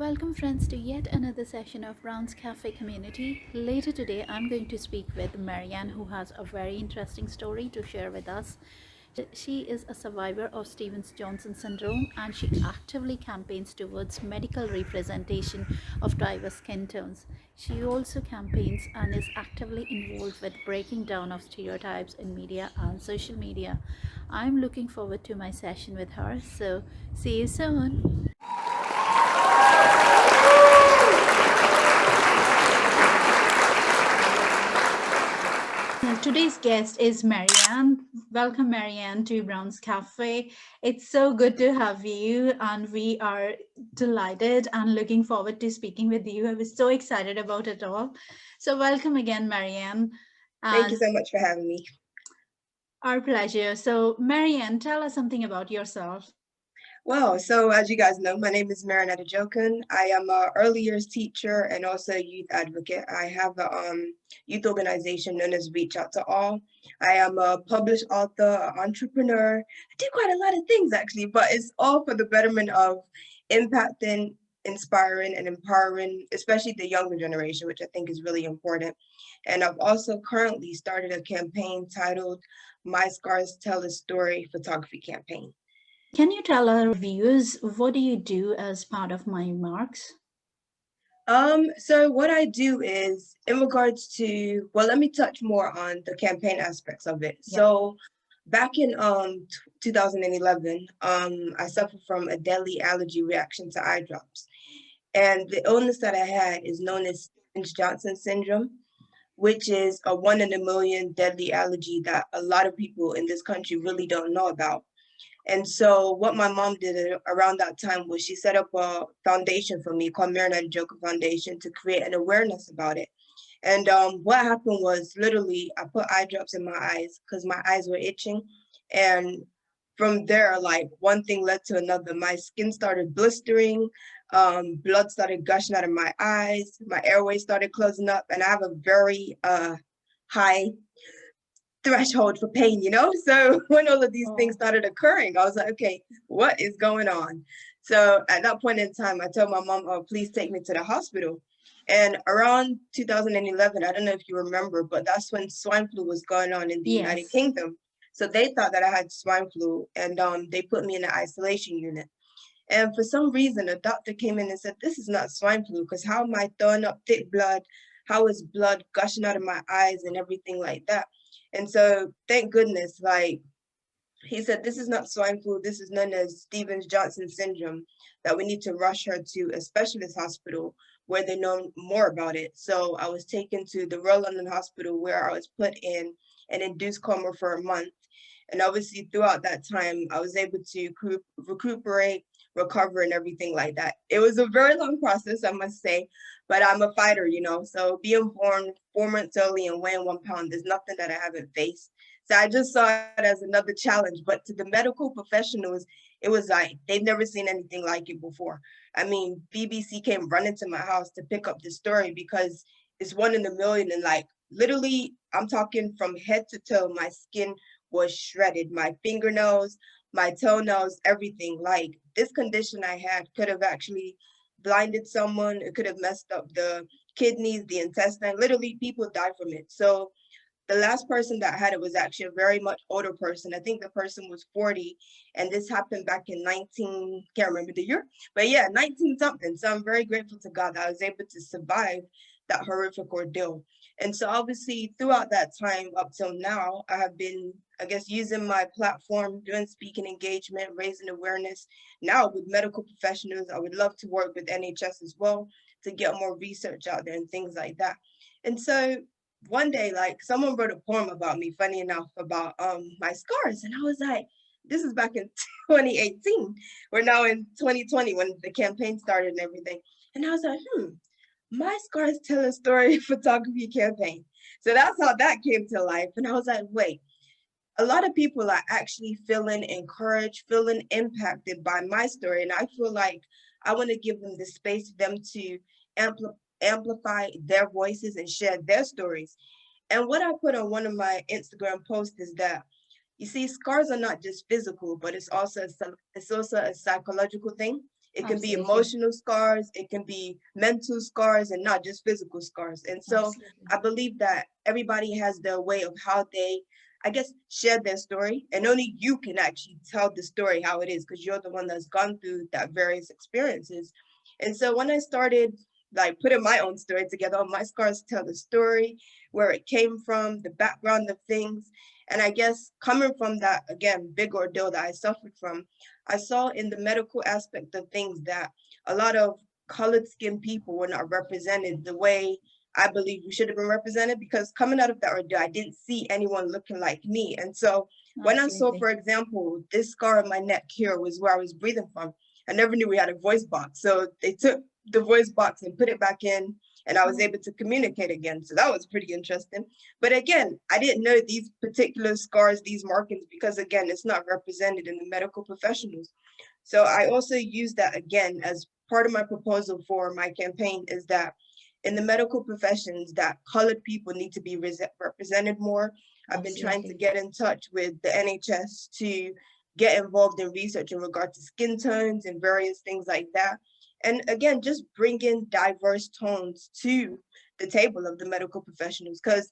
Welcome, friends, to yet another session of Brown's Cafe Community. Later today, I'm going to speak with Marian, who has a very interesting story to share with us. She is a survivor of Stevens-Johnson syndrome, and she actively campaigns towards medical representation of diverse skin tones. She also campaigns and is actively involved with breaking down of stereotypes in media and social media. I'm looking forward to my session with her, so see you soon. Today's guest is Marian. Welcome, Marian, to Brown's Cafe. It's so good to have you, and we are delighted and looking forward to speaking with you. I was so excited about it all. So, welcome again, Marian. Thank you And so much for having me. our pleasure. So, Marian, tell us something about yourself. Well, so as you guys know, my name is Marian Adejokun. I am an early years teacher and also a youth advocate. I have a youth organization known as ReachOut2All. I am a published author, an entrepreneur. I do quite a lot of things actually, but it's all for the betterment of impacting, inspiring, and empowering, especially the younger generation, which I think is really important. And I've also currently started a campaign titled My Scars Tell a Story photography campaign. Can you tell our viewers what do you do as part of My Marks? So what I do is in regards to, well, let me touch more on the campaign aspects of it. Yeah. So back in 2011, I suffered from a deadly allergy reaction to eye drops. And the illness that I had is known as Stevens-Johnson syndrome, which is a 1 in a million deadly allergy that a lot of people in this country really don't know about. And so what my mom did around that time was she set up a foundation for me called Marian Adejokun Foundation to create an awareness about it. And what happened was literally I put eye drops in my eyes because my eyes were itching. And from there, like one thing led to another. My skin started blistering, blood started gushing out of my eyes, my airways started closing up, and I have a very high threshold for pain, you know? So when all of these things started occurring, I was like, okay, what is going on? So at that point in time, I told my mom, oh, please take me to the hospital. And around 2011, I don't know if you remember, but that's when swine flu was going on in the United Yes. Kingdom. So they thought that I had swine flu and they put me in an isolation unit. And for some reason, a doctor came in and said, this is not swine flu because how am I throwing up thick blood? How is blood gushing out of my eyes and everything like that? And so thank goodness, like he said, this is not swine flu. This is known as Stevens-Johnson syndrome, that we need to rush her to a specialist hospital where they know more about it. So I was taken to the Royal London Hospital where I was put in an induced coma for a month. And obviously throughout that time, I was able to recuperate, recover, and everything like that. It was a very long process, I must say, but I'm a fighter, you know. So being born 4 months early and weighing 1 pound, there's nothing that I haven't faced. So I just saw it as another challenge. But to the medical professionals, it was like they've never seen anything like it before. I mean, BBC came running to my house to pick up the story because it's 1 in a million. And like literally, I'm talking from head to toe, my skin was shredded. My fingernails, my toenails, everything. Like this condition I had could have actually blinded someone. It could have messed up the kidneys, the intestine. Literally, people die from it. So the last person that had it was actually a very much older person. I think the person was 40, and this happened back in 19, can't remember the year, but yeah, 19 something. So I'm very grateful to God that I was able to survive that horrific ordeal. And so obviously throughout that time up till now, I have been, I guess, using my platform, doing speaking engagement, raising awareness. Now with medical professionals, I would love to work with NHS as well to get more research out there and things like that. And so one day, like someone wrote a poem about me, funny enough, about my scars. And I was like, this is back in 2018. We're now in 2020 when the campaign started and everything. And I was like, my scars tell a story photography campaign. So that's how that came to life. And I was like, wait, a lot of people are actually feeling encouraged, feeling impacted by my story. And I feel like I want to give them the space for them to amplify their voices and share their stories. And what I put on one of my Instagram posts is that, you see, scars are not just physical, but it's also a psychological thing. It can be Absolutely. emotional scars, it can be mental scars, and not just physical scars. And so Absolutely. I believe that everybody has their way of how they, I guess, share their story. And only you can actually tell the story how it is, because you're the one that's gone through that various experiences. And so when I started like putting my own story together, all my scars tell the story, where it came from, the background of things. And I guess coming from that, again, big ordeal that I suffered from, I saw in the medical aspect of things that a lot of colored skinned people were not represented the way I believe we should have been represented, because coming out of that ordeal, I didn't see anyone looking like me. And so when I saw, Absolutely. for example, this scar on my neck here was where I was breathing from, I never knew we had a voice box. So they took the voice box and put it back in, and I was able to communicate again. So that was pretty interesting. But again, I didn't know these particular scars, these markings, because again, it's not represented in the medical professionals. So I also use that again as part of my proposal for my campaign, is that in the medical professions, that colored people need to be represented more. I've been trying to Absolutely. get in touch with the NHS to get involved in research in regard to skin tones and various things like that. And again, just bring in diverse tones to the table of the medical professionals. Because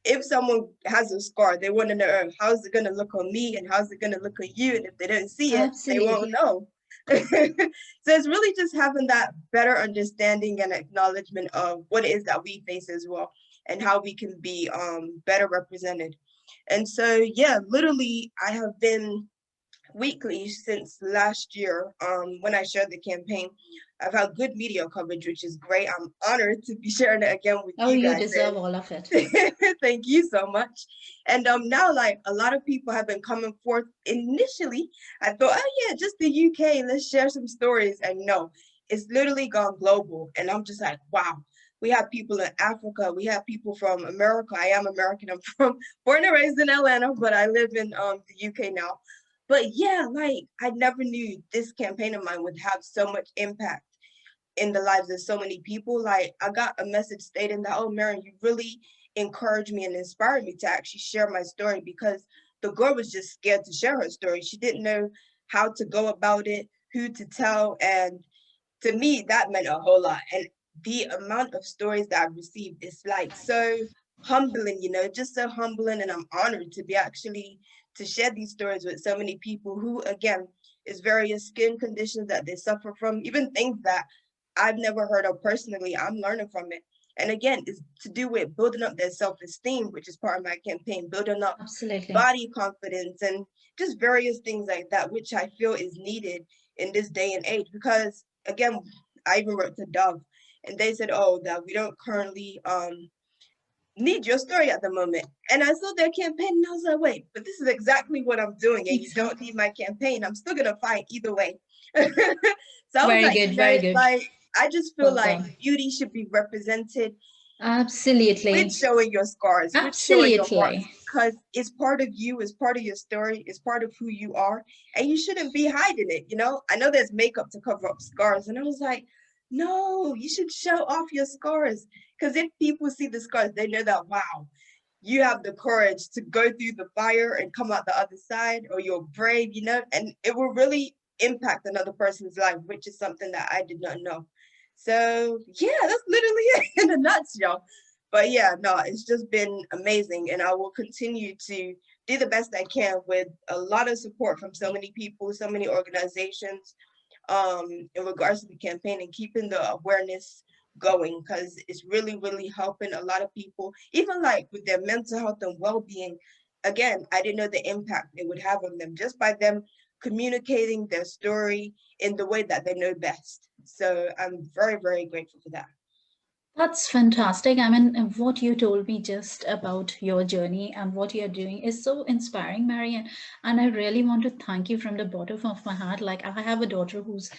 if someone has a scar, they want to know, oh, how's it going to look on me and how's it going to look on you? And if they don't see it, they won't Absolutely. know. So it's really just having that better understanding and acknowledgement of what it is that we face as well, and how we can be better represented. And so, yeah, literally, I have been weekly since last year, when I shared the campaign. I've had good media coverage, which is great. I'm honored to be sharing it again with Oh, you you guys. deserve all of it. Thank you so much. And now, like, a lot of people have been coming forth. Initially, I thought, oh yeah, just the UK, let's share some stories. And no, it's literally gone global. And I'm just like, wow. We have people in Africa. We have people from America. I am American. I'm from born and raised in Atlanta, but I live in the UK now. But yeah, like, I never knew this campaign of mine would have so much impact in the lives of so many people. Like, I got a message stating that, oh, Marian, you really encouraged me and inspired me to actually share my story, because the girl was just scared to share her story. She didn't know how to go about it, who to tell. And to me, that meant a whole lot. And the amount of stories that I've received is like so humbling, just so humbling. And I'm honored to be actually to share these stories with so many people who, again, is various skin conditions that they suffer from, even things that I've never heard of personally. I'm learning from it. And again, it's to do with building up their self-esteem, which is part of my campaign, building up Absolutely. body confidence and just various things like that, which I feel is needed in this day and age. Because again, I even wrote to Dove, and they said, oh, that we don't currently need your story at the moment. And I saw their campaign and I was like, wait, but this is exactly what I'm doing, and you don't Exactly. need my campaign. I'm still gonna fight either way. So I was Very like, good. Very good. like, I just feel Well like done. beauty should be represented with Absolutely. showing your scars, with showing your marks, Absolutely. because it's part of you, it's part of your story, it's part of who you are, and you shouldn't be hiding it. I know there's makeup to cover up scars, and I was like, no, you should show off your scars, because if people see the scars, they know that, wow, you have the courage to go through the fire and come out the other side, or you're brave, and it will really impact another person's life, which is something that I did not know. So yeah, that's literally it in a nutshell. But yeah, no, it's just been amazing, and I will continue to do the best I can with a lot of support from so many people, so many organizations, in regards to the campaign, and keeping the awareness going, because it's really, really helping a lot of people, even like with their mental health and well-being. Again, I didn't know the impact it would have on them just by them communicating their story in the way that they know best. So I'm very, very grateful for that. That's fantastic. I mean, what you told me just about your journey and what you're doing is so inspiring, Marian. And I really want to thank you from the bottom of my heart. Like, I have a daughter who's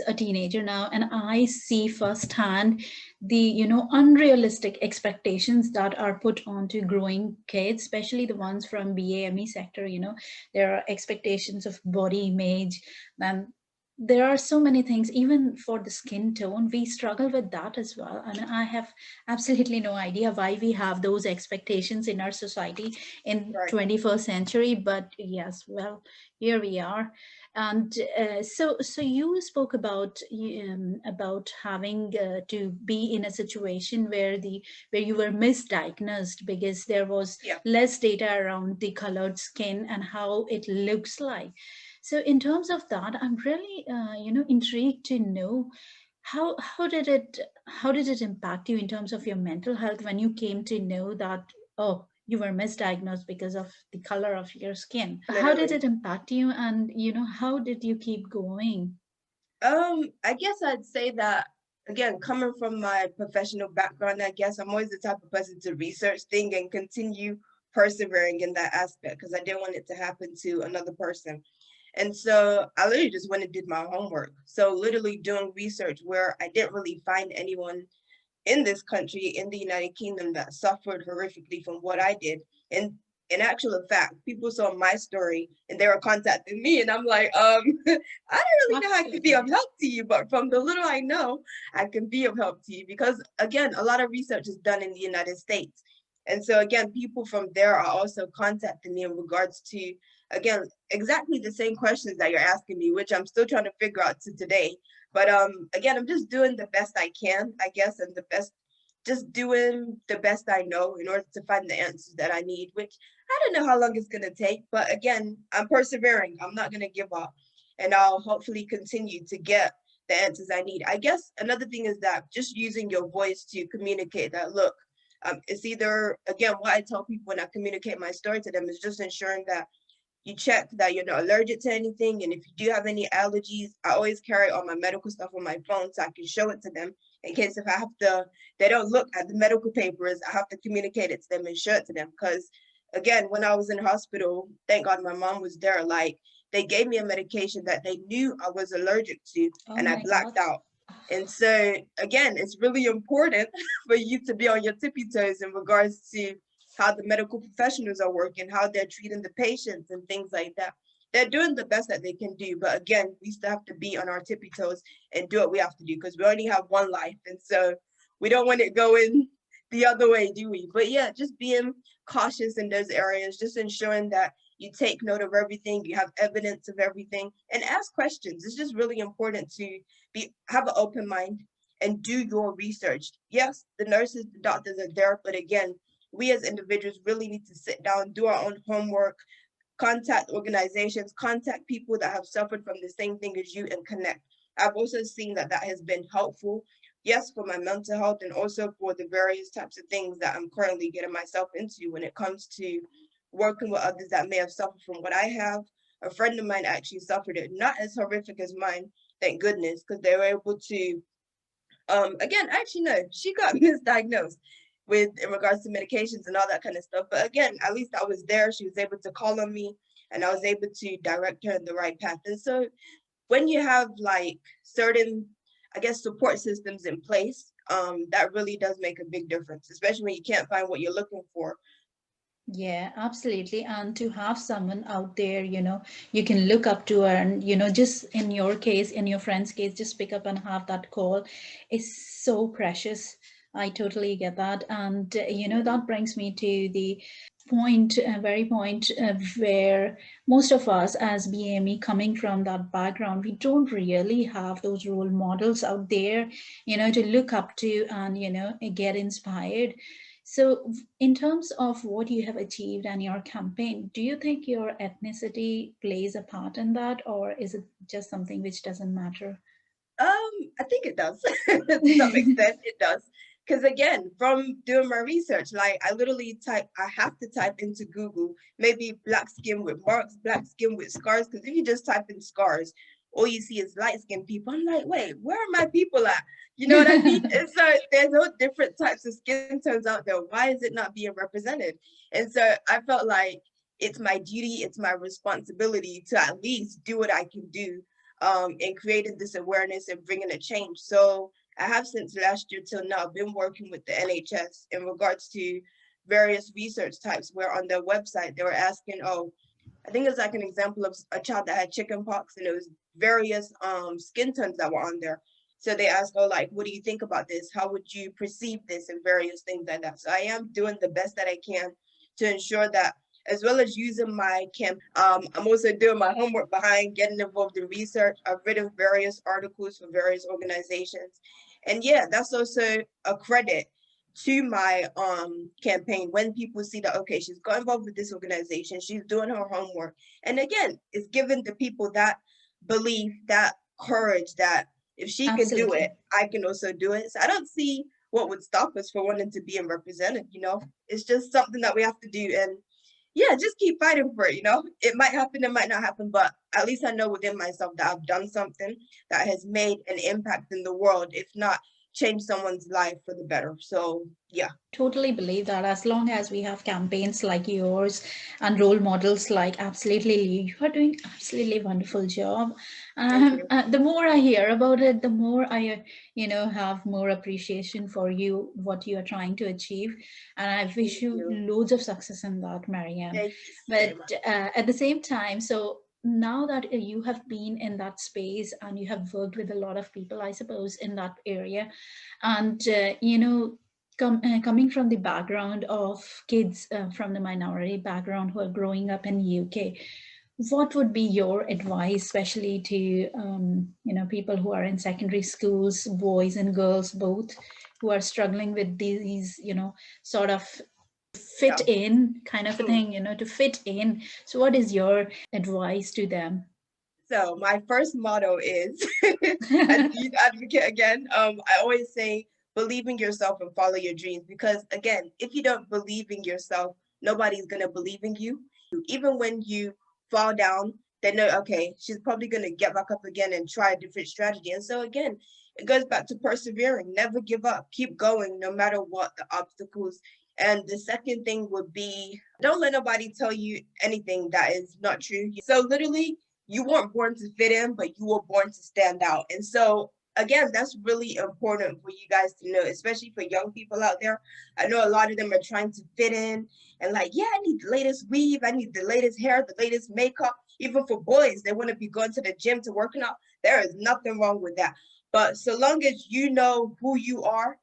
a teenager now, and I see firsthand the unrealistic expectations that are put onto growing kids, especially the ones from BAME sector. There are expectations of body image, then there are so many things, even for the skin tone, we struggle with that as well. I mean, I have absolutely no idea why we have those expectations in our society in Right. 21st century, but yes, well, here we are. And so you spoke about having to be in a situation where you were misdiagnosed because there was Yeah. less data around the colored skin and how it looks like. So in terms of that, I'm really intrigued to know how did it impact you in terms of your mental health when you came to know that, oh, you were misdiagnosed because of the color of your skin. How did Literally. it impact you, and how did you keep going? I guess I'd say that again, coming from my professional background, I guess I'm always the type of person to research things and continue persevering in that aspect because I didn't want it to happen to another person. And so I literally just went and did my homework. So literally doing research where I didn't really find anyone in this country, in the United Kingdom, that suffered horrifically from what I did. And in actual fact, people saw my story and they were contacting me, and I'm like, I don't really know how I can be of Absolutely. help to you, but from the little I know, I can be of help to you because again, a lot of research is done in the United States. And so again, people from there are also contacting me in regards to, again, exactly the same questions that you're asking me, which I'm still trying to figure out to today. But again, I'm just doing the best I can, I guess, and the best, just doing the best I know in order to find the answers that I need, which I don't know how long it's gonna take, but again, I'm persevering. I'm not gonna give up, and I'll hopefully continue to get the answers I need. I guess another thing is that just using your voice to communicate that, look, it's either, again, what I tell people when I communicate my story to them is just ensuring that you check that you're not allergic to anything. And if you do have any allergies, I always carry all my medical stuff on my phone so I can show it to them in case if I have to, they don't look at the medical papers, I have to communicate it to them and show it to them. Because again, when I was in hospital, thank God my mom was there. Like they gave me a medication that they knew I was allergic to Oh and I my God. blacked out. And so again, it's really important for you to be on your tippy toes in regards to how the medical professionals are working, how they're treating the patients and things like that. They're doing the best that they can do. But again, we still have to be on our tippy toes and do what we have to do because we only have one life. And so we don't want it going the other way, do we? But yeah, just being cautious in those areas, just ensuring that you take note of everything, you have evidence of everything, and ask questions. It's just really important to have an open mind and do your research. Yes, the nurses, the doctors are there, but again, we as individuals really need to sit down, do our own homework, contact organizations, contact people that have suffered from the same thing as you and connect. I've also seen that that has been helpful, yes, for my mental health and also for the various types of things that I'm currently getting myself into when it comes to working with others that may have suffered from what I have. A friend of mine actually suffered it, not as horrific as mine, thank goodness, because they were able to again, actually no, she got misdiagnosed with in regards to medications and all that kind of stuff. But again, at least I was there. She was able to call on me and I was able to direct her in the right path. And so when you have like certain, I guess, support systems in place, that really does make a big difference, especially when you can't find what you're looking for. Yeah, absolutely. And to have someone out there, you can look up to, and, just in your case, in your friend's case, just pick up and have that call is so precious. I totally get that. And, Definitely. that brings me to the point, very point where most of us as BME coming from that background, we don't really have those role models out there, to look up to and, get inspired. So, in terms of what you have achieved and your campaign, do you think your ethnicity plays a part in that, or is it just something which doesn't matter? I think it does. To some extent, it does. Because again, from doing my research, like I literally type, I have to type into Google, maybe black skin with marks, black skin with scars. Because if you just type in scars, all you see is light skinned people. I'm like, wait, where are my people at? You know what I mean? And so there's no different types of skin tones out there. Why is it not being represented? And so I felt like it's my duty, it's my responsibility to at least do what I can do in creating this awareness and bringing a change. So I have since last year till now been working with the NHS in regards to various research types where on their website they were asking, oh, I think it's like an example of a child that had chicken pox, and it was various skin tones that were on there. So they asked, oh, like, what do you think about this? How would you perceive this, and various things like that. So I am doing the best that I can to ensure that, as well as using my I'm also doing my homework behind getting involved in research. I've written various articles for various organizations. And yeah, that's also a credit to my campaign when people see that, okay, she's got involved with this organization, she's doing her homework. And again, it's giving the people that belief, that courage, that if she could do Absolutely. it, I can also do it. So I don't see what would stop us from wanting to be represented, you know. It's just something that we have to do. And yeah, just keep fighting for it, you know. It might happen, it might not happen, but at least I know within myself that I've done something that has made an impact in the world, if not change someone's life for the better. So yeah. Totally believe that as long as we have campaigns like yours and role models like absolutely you are doing absolutely wonderful job. Thank you. The more I hear about it, the more I have more appreciation for you, what you are trying to achieve, and I wish Thank you you. loads of success in that, Marianne. Thank you But very much. at the same time, so now that you have been in that space and you have worked with a lot of people, I suppose, in that area, and coming from the background of kids from the minority background who are growing up in UK, what would be your advice, especially to people who are in secondary schools, boys and girls both, who are struggling with these sort of fit Yeah. in kind of a thing, to fit in. So what is your advice to them? So my first motto is, as a youth advocate again, I always say, believe in yourself and follow your dreams. Because again, if you don't believe in yourself, nobody's gonna believe in you. Even when you fall down, they know, okay, she's probably gonna get back up again and try a different strategy. And so again, it goes back to persevering, never give up, keep going no matter what the obstacles. And the second thing would be, don't let nobody tell you anything that is not true. So literally, you weren't born to fit in, but you were born to stand out. And so, again, that's really important for you guys to know, especially for young people out there. I know a lot of them are trying to fit in and like, yeah, I need the latest weave, I need the latest hair, the latest makeup. Even for boys, they want to be going to the gym to working out. There is nothing wrong with that. But so long as you know who you are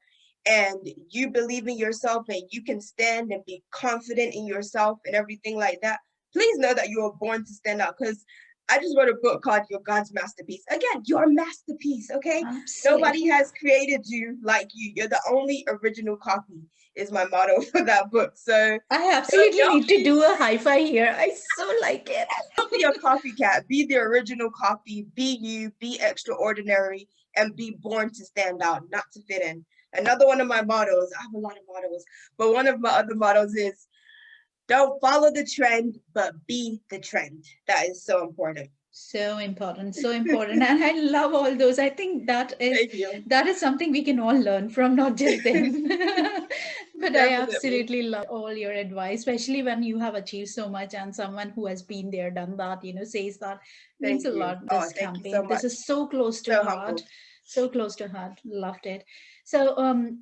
and you believe in yourself and you can stand and be confident in yourself and everything like that, please know that you were born to stand out. Because I just wrote a book called You're God's Masterpiece. Again, you're a masterpiece, okay? Nobody Absolutely. has created you like you. You're the only original copy, is my motto for that book. So I absolutely don't need to do a high five here. I so like it. be a copycat. Be the original copy. Be you. Be extraordinary. And be born to stand out, not to fit in. Another one of my mottos, I have a lot of mottos, but one of my other mottos is, don't follow the trend, but be the trend. That is so important. So important, so important. And I love all those. I think Thank you. that is something we can all learn from, not just them. But I Definitely. absolutely love all your advice, especially when you have achieved so much and someone who has been there, done that, says that, means Thank a you. lot. Oh, This thank you so campaign, this much. is so close to So heart, humbled. so close to heart. Loved it. So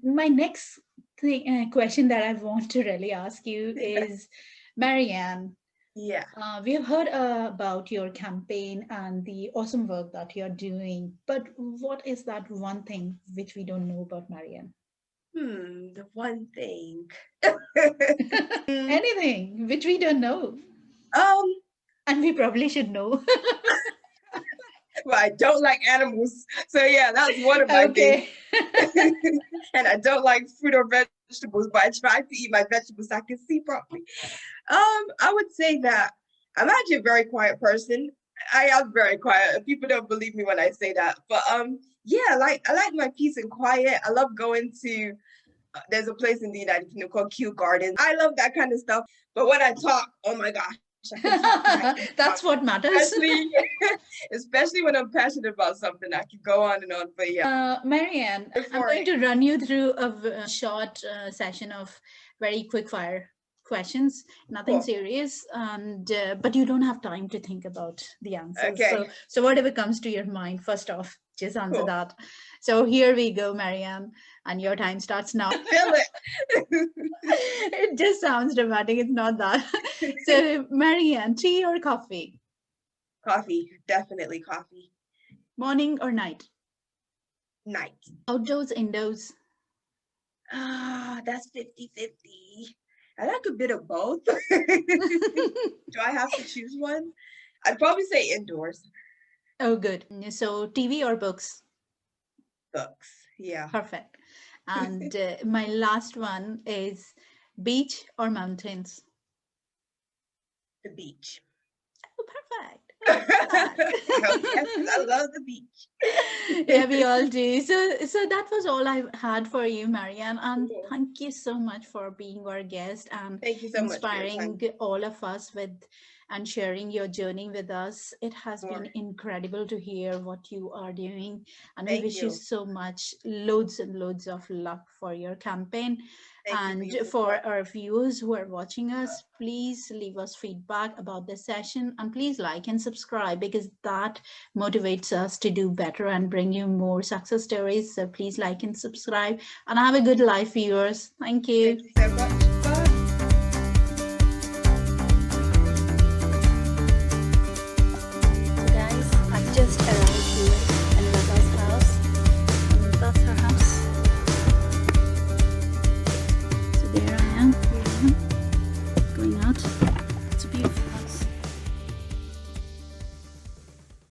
my next question that I want to really ask you is, Marianne, Yeah. we have heard about your campaign and the awesome work that you're doing, but what is that one thing which we don't know about Marianne? The one thing. Anything which we don't know, um, and we probably should know. well, I don't like animals. So yeah, that's one of my things. Okay. And I don't like fruit or vegetables, but I try to eat my vegetables so I can see properly. I would say that I'm actually a very quiet person. I am very quiet. People don't believe me when I say that. But yeah, like I like my peace and quiet. I love going to there's a place in the United Kingdom called Kew Gardens. I love that kind of stuff. But when I talk, oh my gosh, I can talk and I can talk. That's what matters. Especially, especially when I'm passionate about something, I can go on and on. But yeah, Marianne, go I'm for going it. to run you through a short session of very quick fire questions, nothing Cool. serious, and but you don't have time to think about the answers. Okay. So whatever comes to your mind, first off. Just answer Cool. that. So here we go, Marian, and your time starts now. Feel it. It just sounds dramatic. It's not that. So, Marian, tea or coffee? Coffee, definitely coffee. Morning or night? Night. Outdoors, indoors? That's 50-50. I like a bit of both. Do I have to choose one? I'd probably say indoors. Oh, good. So, TV or books? Books. Yeah. Perfect. And my last one is beach or mountains? The beach. Oh, perfect. Oh, yes, I love the beach. Yeah, we all do. So that was all I had for you, Marian. And Cool. thank you so much for being our guest and Thank you so much for your time. inspiring all of us with and sharing your journey with us. It has been Sure. incredible to hear what you are doing. And we Thank wish you you. so much, loads and loads of luck for your campaign. Thank you for And your for support. our viewers who are watching us, please leave us feedback about this session and please like and subscribe because that motivates us to do better and bring you more success stories. So please like and subscribe and have a good life, viewers. Thank you. Thank you so much. Bye. So guys, I've just arrived here in Lata's house. And that's her house.